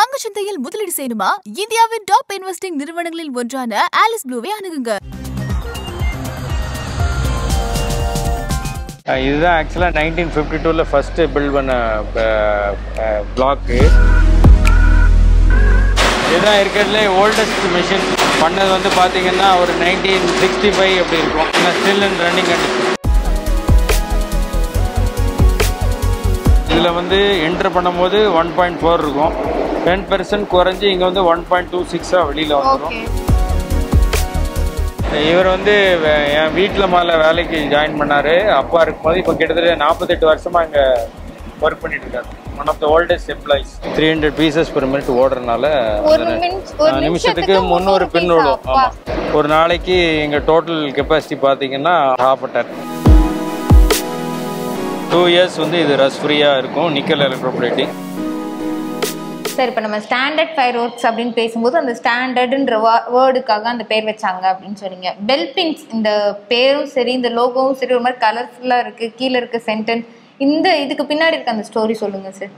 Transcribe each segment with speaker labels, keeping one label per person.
Speaker 1: பங்குச்சந்தையில் முதலீடு செய்யணுமா? இந்தியாவின் டாப் இன்வெஸ்டிங் நிறுவனங்களில் ஒன்றான ஆலிஸ் ப்ளூவை அணுகுங்க.
Speaker 2: இதுதான் ஆக்சுவலாக 1952 ஃபர்ஸ்ட் பில்ட் பண்ண பிளாக்கு. இதுதான் இருக்கிறதுலே ஓல்டஸ்ட் மிஷின். பண்ணது வந்து பார்த்தீங்கன்னா ஒரு 1965 அப்படி இருக்கும். Still in running condition. இதில் வந்து என்ட்ரு பண்ணும்போது 1.4 இருக்கும். 10% குறைஞ்சி இங்கே வந்து 1.26 வெளியில் வந்துடும். இவர் வந்து என் வீட்டில் மேலே வேலைக்கு ஜாயின் பண்ணார். அப்பா இருக்கும்போது இப்போ கிட்டத்தட்ட 48 வருஷமாக இங்கே ஒர்க் பண்ணிட்டு இருக்காரு. One of the oldest employees. 300 pieces per minute ஓடுறதுனால நிமிஷத்துக்கு 300 பின் விடும். ஆமாம், ஒரு நாளைக்கு எங்கள் டோட்டல் கெப்பாசிட்டி பார்த்தீங்கன்னா 1/2 டன். 2 இயர்ஸ் வந்து இது ரஸ் ஃப்ரீயாக இருக்கும். Nickel electroplating.
Speaker 3: சார், இப்போ நம்ம ஸ்டாண்டர்ட் ஃபயர் ஒர்க்ஸ் அப்படின்னு பேசும்போது அந்த ஸ்டாண்டர்டுன்ற வேர்டுக்காக அந்த பேர் வச்சாங்க அப்படின்னு சொன்னீங்க. பெல்பின்ஸ் இந்த பேரும் சரி இந்த லோகோவும் சரி ஒரு மாதிரி கலர்ஃபுல்லாக இருக்குது. கீழே இருக்க சென்டென்ஸ் இந்த இதுக்கு பின்னாடி இருக்க அந்த ஸ்டோரி சொல்லுங்கள் சார்.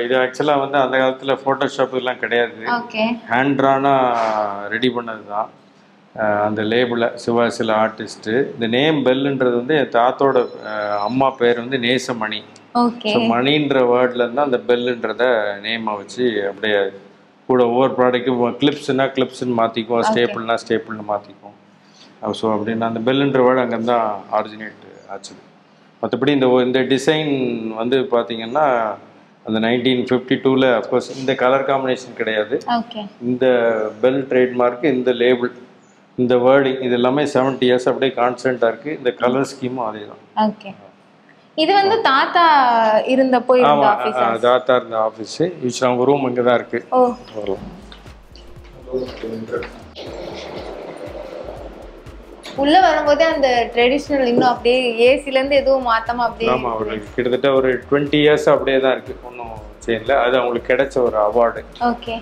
Speaker 2: இது ஆக்சுவலாக வந்து அந்த காலத்தில் ஃபோட்டோஷாப் எல்லாம் கிடையாது.
Speaker 3: ஓகே,
Speaker 2: ஹேண்ட்ரானாக ரெடி பண்ணது தான் அந்த லேபிளை சிவாசில ஆர்டிஸ்ட்டு. இந்த நேம் பெல்லுன்றது வந்து என் தாத்தோட அம்மா பேர் வந்து நேசமணி. ஸோ மணின்ற வேர்ட்லேருந்து அந்த பெல்லுன்றத நேமை வச்சு அப்படியே கூட ஒவ்வொரு ப்ராடக்ட்டும் கிளிப்ஸ்னா கிளிப்ஸ்ன்னு மாற்றிக்குவோம், ஸ்டேப்பிள்னா ஸ்டேப்பிள்னு மாற்றிக்குவோம். ஸோ அப்படின்னு அந்த பெல்லுன்ற வேர்டு அங்கேருந்து தான் ஆரிஜினேட் ஆச்சு. மற்றபடி இந்த டிசைன் வந்து பார்த்தீங்கன்னா அந்த 1952 அஃப்கோர்ஸ் இந்த கலர் காம்பினேஷன் கிடையாது. இந்த பெல் ட்ரேட்மார்க்கு, இந்த லேபிள், இந்த வேர்டிங், இது எல்லாமே 70 இயர்ஸ் அப்படியே கான்ஸ்டன்ட்டாக இருக்குது. இந்த கலர் ஸ்கீமும் அதே தான்.
Speaker 3: ஓகே, இது வந்து தாத்தா இருந்தப்போ இருந்த ஆபீஸ்.
Speaker 2: ஆமாம், தாத்தா இருந்த ஆஃபீஸு. யூஸ்வலாக அவங்க ரூம் இங்கே தான் இருக்குது.
Speaker 3: உள்ள வரும்போது அந்த ட்ரெடிஷ்னல் இன்னும் அப்படியே ஏசிலேருந்து எதுவும் மாற்றாம அப்படியே.
Speaker 2: ஆமாம், அவங்களுக்கு கிட்டத்தட்ட ஒரு 20 இயர்ஸ் அப்படியே தான் இருக்குது. ஒன்றும் செய்யல. அது அவங்களுக்கு கிடைச்ச ஒரு அவார்டு.
Speaker 3: ஓகே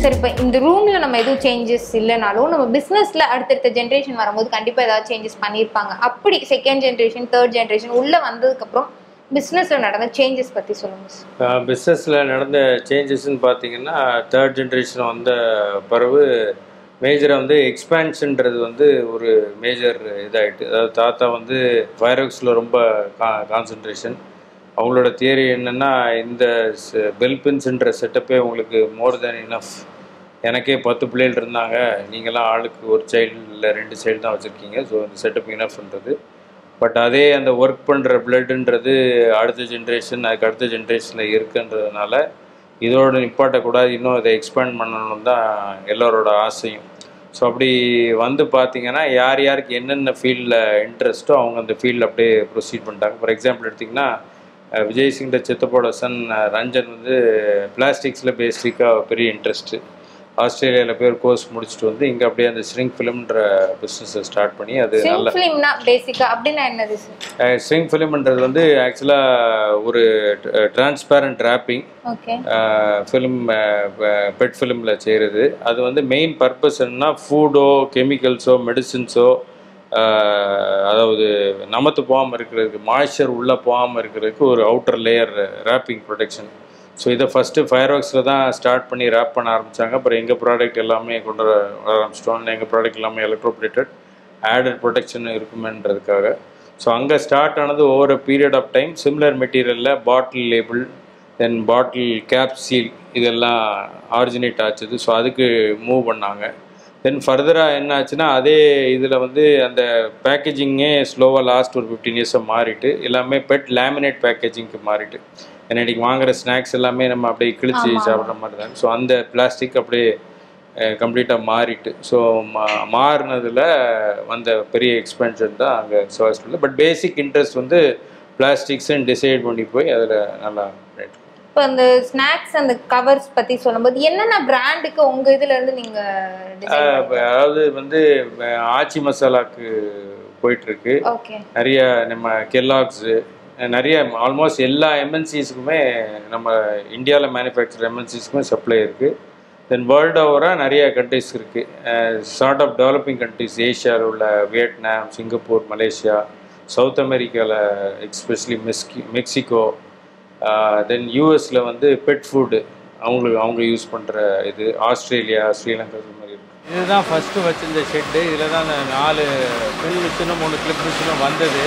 Speaker 3: சார், இப்போ இந்த ரூமில் நம்ம எதுவும் சேஞ்சஸ் இல்லைனாலும் நம்ம பிஸ்னஸில் அடுத்தடுத்த ஜென்ரேஷன் வரும்போது கண்டிப்பாக ஏதாவது சேஞ்சஸ் பண்ணியிருப்பாங்க. அப்படி செகண்ட் ஜென்ரேஷன் தேர்ட் ஜென்ரேஷன் உள்ளே வந்ததுக்கப்புறம் பிஸ்னஸில் நடந்த சேஞ்சஸ் பற்றி சொல்லுங்கள் சார்.
Speaker 2: பிஸ்னஸில் நடந்த சேஞ்சஸ்ன்னு பார்த்தீங்கன்னா தேர்ட் ஜென்ரேஷன் வந்த பிறகு மேஜராக வந்து எக்ஸ்பேன்ஷன்றது வந்து ஒரு மேஜர் இதாகிட்டு. அதாவது தாத்தா வந்து ஃபயர் ஒர்க்ஸில் ரொம்ப கான்சன்ட்ரேஷன். அவங்களோட தியரி என்னென்னா, இந்த பெல்பின்ஸுன்ற செட்டப்பே உங்களுக்கு மோர் தேன் இனஃப். எனக்கே 10 பிள்ளைகள் இருந்தாங்க, நீங்களாம் ஆளுக்கு ஒரு சைல்டு இல்லை 2 சைல்டு தான் வச்சுருக்கீங்க. ஸோ இந்த செட்டப் இனஃப்ன்றது. பட் அதே அந்த ஒர்க் பண்ணுற பிளட்டுன்றது அடுத்த ஜென்ரேஷன், அதுக்கு அடுத்த ஜென்ரேஷனில் இருக்குன்றதுனால இதோட நிப்பாட்டக்கூடாது, இன்னும் அதை எக்ஸ்பேண்ட் பண்ணணும் தான் எல்லோரோட ஆசையும். ஸோ அப்படி வந்து பார்த்திங்கன்னா யார் யாருக்கு என்னென்ன ஃபீல்டில் இன்ட்ரெஸ்ட்டோ அவங்க அந்த ஃபீல்டில் அப்படியே ப்ரொசீட் பண்ணிட்டாங்க. ஃபார் எக்ஸாம்பிள் எடுத்திங்கன்னா, விஜய் சிங் சித்தப்போட சன் ரஞ்சன் வந்து பிளாஸ்டிக்ஸில் பேசிக்காக பெரிய இன்ட்ரெஸ்ட்டு. ஆஸ்திரேலியாவில் போய் ஒரு கோர்ஸ் முடிச்சுட்டு வந்து இங்கே அப்படியே அந்த ஸ்ட்ரிங் ஃபிலிம்ன்ற பிஸ்னஸை ஸ்டார்ட் பண்ணி அது நல்ல ஸ்ட்ரிங் ஃபிலிம்ன்றது வந்து ஆக்சுவலாக ஒரு டிரான்ஸ்பேரண்ட் ராப்பிங் ஃபிலிம், பெட் ஃபிலிமில் செய்கிறது. அது வந்து மெயின் பர்பஸ் என்னன்னா ஃபுட்டோ கெமிக்கல்ஸோ மெடிசின்ஸோ அதாவது நமத்து போகாமல் இருக்கிறதுக்கு, மாய்ச்சர் உள்ளே போகாமல் இருக்கிறதுக்கு ஒரு outer layer wrapping protection. So இதை ஃபஸ்ட்டு ஃபயர் ஒர்க்ஸில் தான் ஸ்டார்ட் பண்ணி ரேப் பண்ண ஆரம்பித்தாங்க. அப்புறம் எங்கள் ப்ராடக்ட் எல்லாமே கொண்டு வர ஆரம்பிச்சிட்டோம். எங்கள் ப்ராடக்ட் எல்லாமே எலக்ட்ரோப்ளேட்டட், ஆடட் ப்ரொடெக்ஷன் இருக்குமென்றதுக்காக. ஸோ அங்கே ஸ்டார்ட் ஆனது over a period of time. Similar மெட்டீரியலில் bottle label, then bottle cap seal இதெல்லாம் ஆரிஜினேட் ஆச்சுது. ஸோ அதுக்கு மூவ் பண்ணாங்க. தென் ஃபர்தராக என்ன ஆச்சுன்னா, அதே இதில் வந்து அந்த பேக்கேஜிங்கே ஸ்லோவாக லாஸ்ட் ஒரு 15 இயர்ஸாக மாறிட்டு எல்லாமே பெட் லேமினேட் பேக்கேஜிங்க்கு மாறிட்டு. ஏன்னா இன்றைக்கி வாங்குகிற ஸ்நாக்ஸ் எல்லாமே நம்ம அப்படியே கிழிச்சி சாப்பிட்ற மாதிரி தான். ஸோ அந்த பிளாஸ்டிக் அப்படியே கம்ப்ளீட்டாக மாறிட்டு. ஸோ மாறினதில் வந்த பெரிய எக்ஸ்பென்ஷன் தான் அங்கே சோர்ஸில். பட் பேசிக் இன்ட்ரெஸ்ட் வந்து பிளாஸ்டிக்ஸ்ன்னு டிசைட் பண்ணி போய் அதில் நல்லா ரேட்.
Speaker 3: இப்போ அந்த ஸ்நாக்ஸ் அந்த கவர்ஸ் பற்றி சொல்லும்போது என்னென்ன பிராண்டுக்கு உங்கள் இதிலேருந்து நீங்கள்?
Speaker 2: அதாவது வந்து ஆச்சி மசாலாவுக்கு போயிட்டுருக்கு. நிறைய நம்ம கெல்லாக்ஸு, நிறைய ஆல்மோஸ்ட் எல்லா எம்என்சிஸுக்குமே நம்ம இந்தியாவில் மேனுஃபேக்சர் எம்என்சிஸுக்குமே சப்ளை இருக்குது. தென் வேர்ல்டு ஓவராக நிறைய கண்ட்ரிஸ் இருக்குது. சார்ட் ஆஃப் டெவலப்பிங் கண்ட்ரிஸ், ஏஷியாவில் உள்ள வியட்நாம், சிங்கப்பூர், மலேசியா, சவுத் அமெரிக்காவில் எக்ஸ்பெஷலி மெக்சிகோ, தென் யூஎஸில் வந்து பெட் ஃபுட்டு அவங்க யூஸ் பண்ணுற இது, ஆஸ்திரேலியா, ஸ்ரீலங்கா இது மாதிரி இருக்குது. இதுதான் ஃபஸ்ட்டு வச்சுருந்த ஷெட்டு. இதில் தான் அந்த 4 பின் மிஷினும் 3 கிளிப் மிஷினும் வந்தது.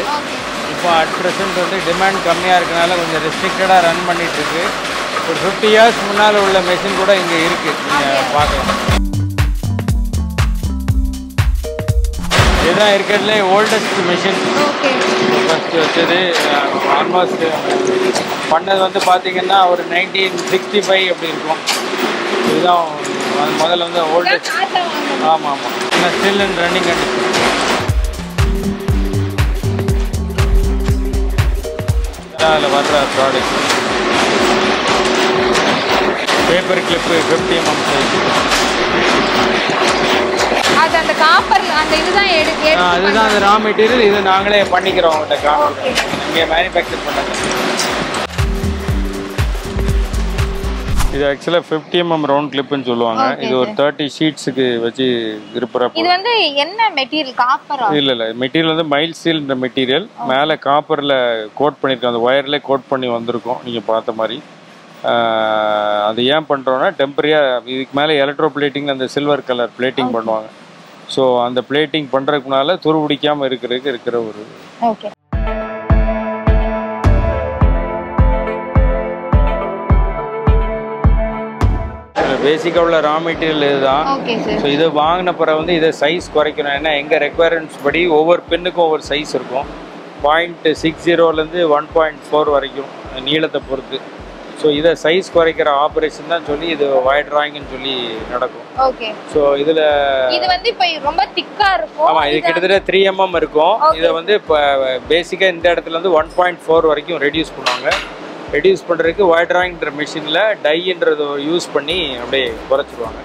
Speaker 2: இப்போ அட் ப்ரெசென்ட் வந்து டிமாண்ட் கம்மியாக இருக்கனால கொஞ்சம் ரெஸ்ட்ரிக்டடாக ரன் பண்ணிகிட்ருக்கு. ஒரு 50 இயர்ஸ் முன்னால் உள்ள மெஷின் கூட இங்கே இருக்குது, நீங்கள் பார்க்கலாம். இதுதான் இருக்கிறதுலே ஓல்டஸ்ட் மிஷின். ஃபஸ்ட்டு வச்சது ஆல்மோஸ்ட் பண்ணது வந்து பார்த்திங்கன்னா ஒரு 1965 அப்படி இருக்கும். இதுதான் முதல்ல வந்து ஓல்டஸ்ட். ஆமாம் ஆமாம், ஆனால் ஸ்டில் இன் ரன்னிங் கண்டிஷன். அதில் வர்ற product paper clip 50 mm size.
Speaker 3: அது அந்த காப்பர்ல அந்த இதுதான்
Speaker 2: அதுதான் அந்த ரா மெட்டீரியல். இது நாங்களே பண்ணிக்கிறோம் அவங்கள்ட்ட. காப்பர் இங்கே மேனுஃபேக்சர் பண்ணது. இது ஆக்சுவலாக 50 mm ரவுண்ட் கிளிப்புன்னு சொல்லுவாங்க. இது ஒரு 30 ஷீட்ஸுக்கு வச்சு இருப்பறப்போ.
Speaker 3: இது வந்து என்ன மெட்டீரியல்? காப்பரா?
Speaker 2: இல்லை மெட்டீரியல் வந்து மைல் ஸ்டீல்ன்ற மெட்டீரியல். மேலே காப்பரில் கோட் பண்ணியிருக்கோம். அந்த ஒயர்லேயே கோட் பண்ணி வந்திருக்கோம் நீங்கள் பார்த்த மாதிரி. அது ஏன் பண்ணுறோன்னா டெம்பரரியாக இதுக்கு மேலே எலக்ட்ரோ பிளேட்டிங் அந்த சில்வர் கலர் பிளேட்டிங் பண்ணுவாங்க. ஸோ அந்த பிளேட்டிங் பண்ணுறதுக்குனால துரு பிடிக்காமல் இருக்கிற ஒரு.
Speaker 3: ஓகே.
Speaker 2: பேசிக்காக உள்ள ரா மெட்டீரியல் இதுதான். ஸோ இதை வாங்கின பிறகு வந்து இதை சைஸ் குறைக்கணும். ஏன்னா எங்கள் ரெக்குவயர்மெண்ட்ஸ் படி ஒவ்வொரு பின்னுக்கும் ஒவ்வொரு சைஸ் இருக்கும். 0.60 1.4 வரைக்கும் நீளத்தை பொறுத்து. ஸோ இதை சைஸ் குறைக்கிற ஆப்ரேஷன் தான் சொல்லி இது வயர் டிராயிங்னு சொல்லி நடக்கும்.
Speaker 3: ஓகே.
Speaker 2: ஸோ இதில்
Speaker 3: இது வந்து இப்போ ரொம்ப திக்காக இருக்கும்.
Speaker 2: ஆமாம், இது கிட்டத்தட்ட 3 mm இருக்கும். இதை வந்து இப்போ பேசிக்காக இந்த இடத்துல வந்து 1.4 வரைக்கும் ரெடியூஸ் பண்ணுவாங்க. ரெடியூஸ் பண்ணுறதுக்கு வயர் டிராயிங்ன்ற மிஷினில் டைன்றதை யூஸ் பண்ணி அப்படியே குறைச்சிடுவாங்க.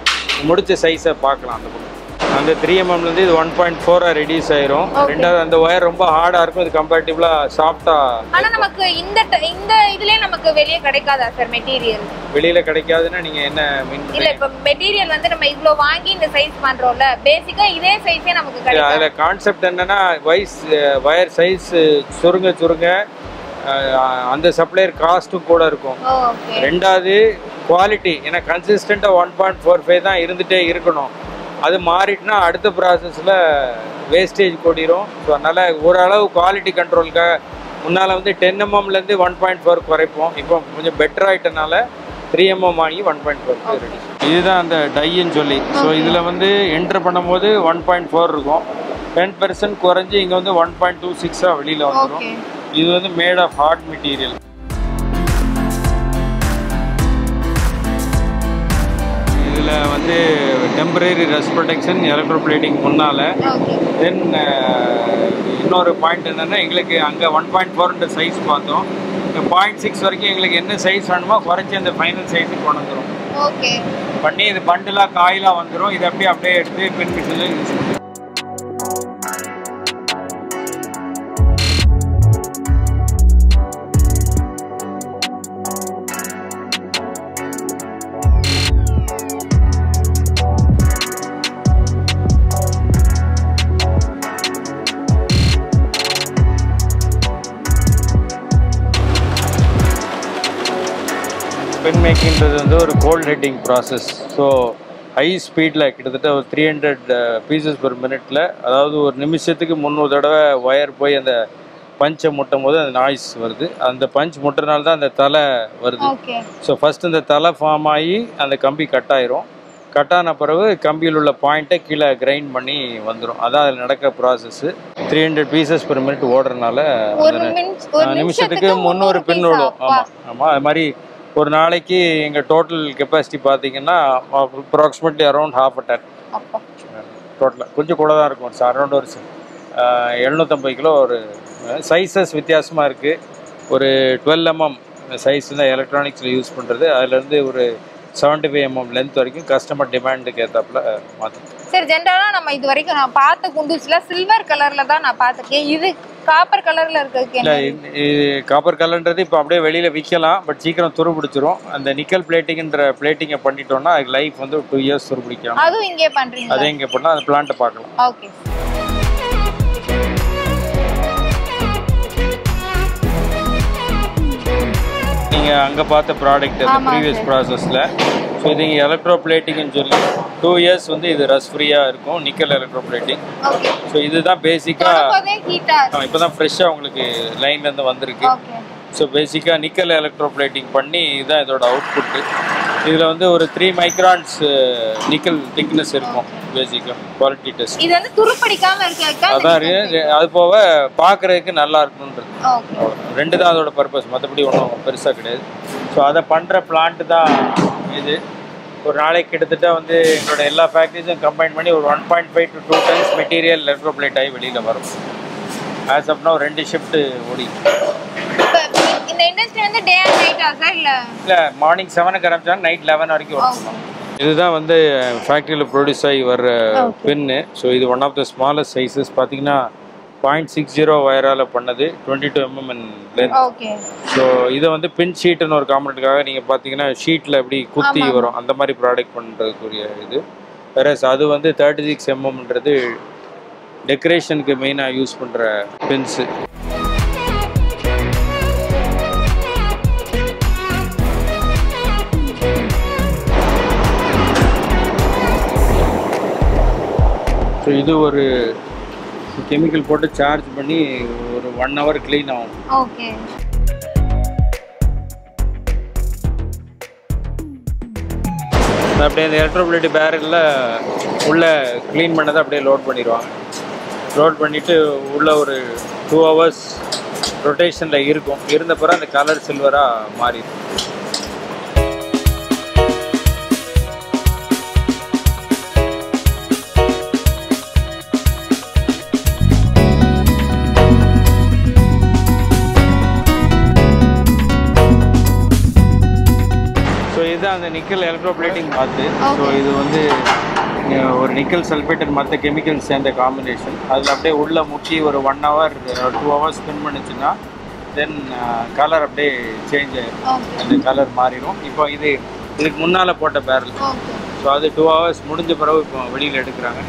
Speaker 2: முடிச்ச சைஸை பார்க்கலாம். அந்த 3 mmலேருந்து இது 1.4 ரெடியூஸ் ஆயிரும். ரெண்டாவது அந்த ஒயர் ரொம்ப ஹார்டாக இருக்கும். இது கம்பேரிட்டிவ்லாக சாஃப்டாக.
Speaker 3: ஆனால் நமக்கு இந்த இதுலேயே நமக்கு வெளியே கிடைக்காதா சார் மெட்டீரியல்?
Speaker 2: வெளியில் கிடைக்காதுன்னா நீங்கள் என்ன மீன்?
Speaker 3: இல்லை, இப்போ மெட்டீரியல் வந்து நம்ம இவ்வளோ வாங்கி இந்த சைஸ் பண்ணுறோம்ல, பேசிக்காக இதே சைஸே நமக்கு கிடைக்கும்.
Speaker 2: அதில் கான்செப்ட் என்னென்னா வயர் சைஸ் சுருங்க அந்த சப்ளையர் காஸ்ட்டும் கூட இருக்கும். ரெண்டாவது குவாலிட்டி, ஏன்னா கன்சிஸ்டண்ட்டாக 1.45 தான் இருந்துகிட்டே இருக்கணும். அது மாறிட்டுனா அடுத்த ப்ராசஸில் வேஸ்டேஜ் கூடிரும். ஸோ அதனால் ஓரளவு குவாலிட்டி கண்ட்ரோலுக்காக முன்னால் வந்து 10 mmலேருந்து 1.4 குறைப்போம். இப்போ கொஞ்சம் பெட்டர் ஆகிட்டனால 3 mm வாங்கி 1.4 ரெடியூஸ். இதுதான் அந்த டைன்னு சொல்லி. ஸோ இதில் வந்து என்ட்ரு பண்ணும்போது 1.4 இருக்கும். 10% குறைஞ்சி இங்கே வந்து 1.26 வெளியில் வந்துடும். இது வந்து மேட் ஆஃப் ஹார்ட் மெட்டீரியல். இதில் வந்து temporary rust protection, electro plating முன்னால். தென் இன்னொரு பாயிண்ட் என்னென்னா, எங்களுக்கு அங்கே 1.4 சைஸ் பார்த்தோம். 0.6 வரைக்கும் எங்களுக்கு என்ன சைஸ் வேணுமோ குறைச்சி அந்த ஃபைனல் சைஸுக்கு கொண்டு வந்துடும். பண்ணி இது பண்டிலாக காயிலாக வந்துடும். இதை அப்படியே எடுத்து பின் மிஷினில் யூஸ் பண்ணுவோம். பென் மேக்கிங்கிறது வந்து ஒரு cold heading process. So high ஸ்பீடில் கிட்டத்தட்ட ஒரு 300 பீசஸ் பெர் மினிட்டில், அதாவது ஒரு நிமிஷத்துக்கு 300 தடவை ஒயர் போய் அந்த பஞ்சை முட்டும் போது அந்த நாய்ஸ் வருது. அந்த பஞ்ச் முட்டுறதுனால தான் அந்த தலை வருது. ஸோ ஃபஸ்ட் இந்த தலை ஃபார்ம் ஆகி அந்த கம்பி கட் ஆயிரும். கட்டான பிறகு கம்பியில் உள்ள பாயிண்ட்டை கீழே கிரைண்ட் பண்ணி வந்துடும். அதான் அதில் நடக்கிற ப்ராசஸ்ஸு. 300 பீசஸ் பெர் மினிட் ஓடுறதுனால நிமிஷத்துக்கு 300 பின் விடும். ஆமாம், அது மாதிரி ஒரு நாளைக்கு எங்கள் டோட்டல் கெப்பாசிட்டி பார்த்தீங்கன்னா அப்ராக்சிமேட்லி அரௌண்ட் 1/2 ton டோட்டலாக. கொஞ்சம் கூட தான் இருக்கும். அரௌண்ட் ஒரு 750 கிலோ. ஒரு சைஸஸ் வித்தியாசமாக இருக்குது. ஒரு 12 mm சைஸ் தான் எலக்ட்ரானிக்ஸில் யூஸ் பண்ணுறது. அதுலேருந்து ஒரு 75 mm லென்த் வரைக்கும் கஸ்டமர் டிமாண்டுக்கு ஏற்றாப்புல மாற்றும்.
Speaker 3: சரி, ஜென்ரலாக நம்ம இது வரைக்கும் நான் பார்த்த குண்டூஸில் சில்வர் கலரில் தான் நான் பார்த்துருக்கேன். இது காப்பர் கலரில் இருக்கு.
Speaker 2: இல்லை, இது காப்பர் கலர்ன்றது இப்போ அப்படியே வெளியில் விற்கலாம். பட் சீக்கிரம் துரு பிடிச்சிரும். அந்த நிக்கல் பிளேட்டிங்ன்ற பிளேட்டிங்கை பண்ணிட்டோம்னா அதுக்கு லைஃப் வந்து 2 years துரு பிடிக்கலாம்.
Speaker 3: அதுவும் இங்கே பண்ணுறீங்க?
Speaker 2: அதே இங்கே பண்ணால் அந்த பிளான்ட்டை பார்க்கலாம்.
Speaker 3: ஓகே.
Speaker 2: நீங்கள் அங்கே பார்த்த ப்ராடக்ட் அந்த ப்ரீவியஸ் ப்ராசஸில். ஸோ இது இங்கே எலக்ட்ரோப்ளேட்டிங்னு சொல்லி 2 இயர்ஸ் வந்து இது ரஸ் ஃப்ரீயாக இருக்கும், நிக்கல் எலக்ட்ரோப்ளேட்டிங். ஸோ இதுதான் பேசிக்காக இப்போ தான் ஃப்ரெஷ்ஷாக உங்களுக்கு லைன்லேருந்து வந்திருக்கு. ஸோ பேசிக்காக நிக்கல் எலக்ட்ரோப்ளேட்டிங் பண்ணி இதுதான் இதோட அவுட்புட்டு. இதில் வந்து ஒரு 3 மைக்ரான்ஸ் நிக்கல் திக்னஸ் இருக்கும் பேசிக்காக குவாலிட்டி டெஸ்ட்.
Speaker 3: இது வந்து துருப்பிடிக்காம இருக்க
Speaker 2: அதான் அது போக பார்க்குறதுக்கு நல்லா இருக்கணுன்றது. ரெண்டு தான் அதோட பர்பஸ், மற்றபடி ஒன்றும் பெருசாக கிடையாது. ஸோ அதை பண்ணுற பிளான்ட்டு தான் இது. ஒரு நாளைக்கு கிட்டத்தட்ட வந்து எங்களோட எல்லா ஃபேக்ட்ரிஸும் கம்பைன் பண்ணி ஒரு 1.5 to 2 tons மெட்டீரியல் எலக்ட்ரோப்ளேட் ஆகி வெளியில் வரும். ஆஸ் அப்னா ஒரு 2 ஷிஃப்ட் ஓடி.
Speaker 3: இந்த இண்டஸ்ட்ரி வந்து டே அண்ட் நைட்டா சார்?
Speaker 2: இல்லை, மார்னிங் 7க்கு ஆரம்பிச்சாங்க, நைட் 11 வரைக்கும் வரும். இதுதான் வந்து ஃபேக்ட்ரியில் ப்ரொடியூஸ் ஆகி வர்ற பின்னு. ஸோ இது one of the smallest sizes. பார்த்தீங்கன்னா 0.60 வயரால் பண்ணது, 22 mm in length. ஸோ இதை வந்து பின் ஷீட்டுன்னு ஒரு காம்பனண்ட்டுக்காக நீங்கள் பார்த்தீங்கன்னா ஷீட்டில் எப்படி குத்தி வரும் அந்த மாதிரி ப்ராடக்ட் பண்ணுறதுக்குரிய இது. வேற அது வந்து 36 mmன்றது டெக்கரேஷனுக்கு மெயினாக யூஸ் பண்ணுற பின்ஸு. ஸோ இது ஒரு கெமிக்கல் போட்டு சார்ஜ் பண்ணி ஒரு 1 hour க்ளீன் ஆகும்.
Speaker 3: ஓகே.
Speaker 2: அப்படியே அந்த எலக்ட்ரோப்ளேட் பேரலில் உள்ளே க்ளீன் பண்ணதை அப்படியே லோட் பண்ணிடுவாங்க. லோட் பண்ணிவிட்டு உள்ளே ஒரு 2 hours ரொட்டேஷனில் இருக்கும். இருந்த பிறகு அந்த கலர் சில்வராக மாறிடும். இதுதான் அந்த நிக்கல் எலக்ட்ரோப்ளேட்டிங் பார்த்து. ஸோ இது வந்து ஒரு நிக்கல் சல்ஃபேட் மற்ற கெமிக்கல் சேர்ந்த காம்பினேஷன். அதில் அப்படியே உள்ளே முக்கி ஒரு 1 hour 2 hours ஸ்பெண்ட் பண்ணிச்சுன்னா தென் கலர் அப்படியே சேஞ்ச் ஆகிடும், அந்த கலர் மாறிடும். இப்போ இதுக்கு முன்னால் போட்ட பேரல். ஸோ அது 2 hours முடிஞ்ச பிறகு இப்போ வெளியில் எடுக்கிறாங்க.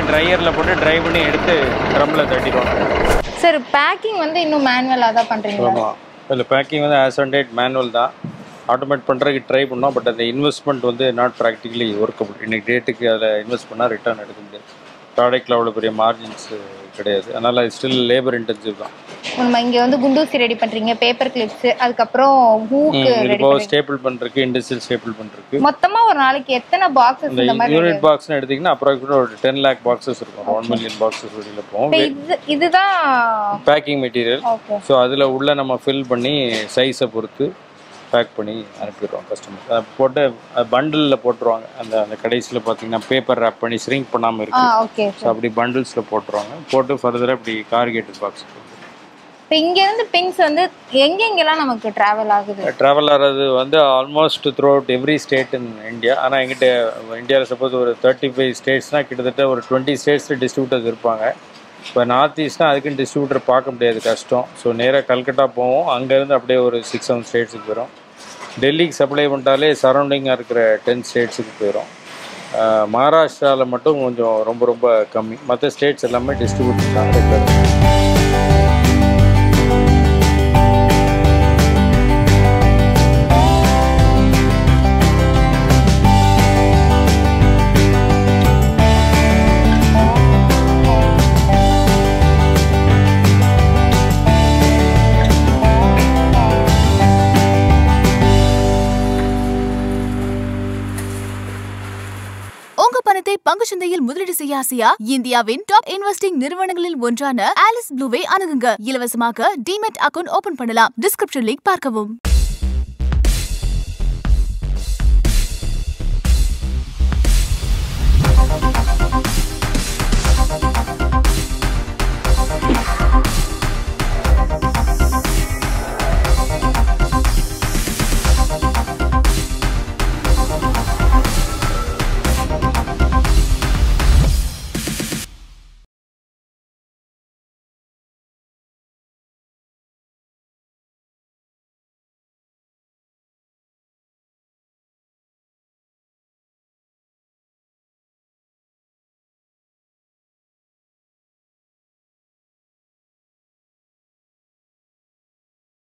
Speaker 2: ட்ரையரில் போட்டு ட்ரை பண்ணி எடுத்து ட்ரம்மில் தட்டிடுவாங்க.
Speaker 3: சார் பேக்கிங் வந்து இன்னும் மேனுவலாக தான் பண்ணுறீங்களா?
Speaker 2: ஆமாம், இல்லை பேக்கிங் வந்து ஆஸ் அண்ட் டேட் மேனுவல் தான். ஆட்டோமேட் பண்ணுறதுக்கு ட்ரை பண்ணோம், பட் அந்த இன்வெஸ்ட்மெண்ட் வந்து நாட் ப்ராக்டிகலி ஒர்க்கபிள். இன்றைக்கி டேட்டுக்கு அதில் இன்வெஸ்ட் பண்ணால் ரிட்டர்ன் எடுக்க முடியாது. ப்ராடக்ட்டில் அவ்வளோ பெரிய மார்ஜின்ஸ் கிடையாது. அதனால் ஸ்டில் லேபர் இன்டென்சிவ் தான்.
Speaker 3: நம்ம இங்கே வந்து குண்டூசி ரெடி பண்ணுறீங்க, பேப்பர் கிளிப்ஸ், அதுக்கப்புறம் ஹூக்கு ரெடி
Speaker 2: பண்ணுறீங்க, ஸ்டேபிள் பண்ணுறதுக்கு, இண்டஸ்ட்ரியல் ஸ்டேபிள் பண்ணுறதுக்கு.
Speaker 3: மொத்தமாக ஒரு நாளைக்கு எத்தனை பாக்ஸஸ் இந்த மாதிரி?
Speaker 2: யூனிட் பாக்ஸ்னு எடுத்திங்கன்னா அப்ராக்சிமேட்டாக ஒரு 10 lakh பாக்ஸஸ் இருக்கும். 1 million பாக்ஸஸ் வெளியில் போகும்.
Speaker 3: இதுதான்
Speaker 2: பேக்கிங் மெட்டீரியல். ஸோ அதில் உள்ள நம்ம ஃபில் பண்ணி சைஸை பொறுத்து பேக் பண்ணி அனுப்பிடுவோம் கஸ்டமர். போட்டு பண்டிலில் போட்டுருவாங்க. அந்த கடைசியில் பார்த்தீங்கன்னா பேப்பர் ரேப் பண்ணி ஸ்ரிங்க் பண்ணாமல் இருக்கு. ஸோ அப்படி பண்டில்ஸில் போட்டுருவாங்க. போட்டு ஃபர்தராக இப்படி கார்கேட்டட் பாக்ஸ்.
Speaker 3: இப்போ இங்கேருந்து பிங்ஸ் வந்து எங்கெங்கெல்லாம் நமக்கு ட்ராவல் ஆகுது?
Speaker 2: ட்ராவல் ஆகிறது வந்து almost through out every state in India. ஆனால் எங்கிட்ட இந்தியாவில் சப்போஸ் ஒரு 35 ஸ்டேட்ஸ்னால் கிட்டத்தட்ட ஒரு 20 ஸ்டேட்ஸில் டிஸ்ட்ரிபியூட்டர்ஸ் இருப்பாங்க. இப்போ நார்த் ஈஸ்ட்னால் அதுக்குன்னு டிஸ்ட்ரிபியூட்டர் பார்க்க முடியாது, கஷ்டம். ஸோ நேராக கல்கட்டா போவோம், அங்கேருந்து அப்படியே ஒரு 6-7 ஸ்டேட்ஸுக்கு போயிடும். டெல்லிக்கு சப்ளை பண்ணிட்டாலே சரௌண்டிங்காக இருக்கிற 10 ஸ்டேட்ஸுக்கு போயிடும். மகாராஷ்டிராவில் மட்டும் கொஞ்சம் ரொம்ப ரொம்ப கம்மி. மற்ற ஸ்டேட்ஸ் எல்லாமே டிஸ்ட்ரிபியூட்டர் தான் ரெகுலர்.
Speaker 1: உங்க பணத்தை பங்குச்சந்தையில் முதலீடு செய்ய ஆசையா? இந்தியாவின் டாப் இன்வெஸ்டிங் நிறுவனங்களில் ஒன்றான ஆலிஸ் ப்ளூவை அணுகுங்க. இலவசமாக டிமெட் அக்கவுண்ட் ஓபன் பண்ணலாம். டிஸ்கிரிப்ஷன் லிங்க் பார்க்கவும்.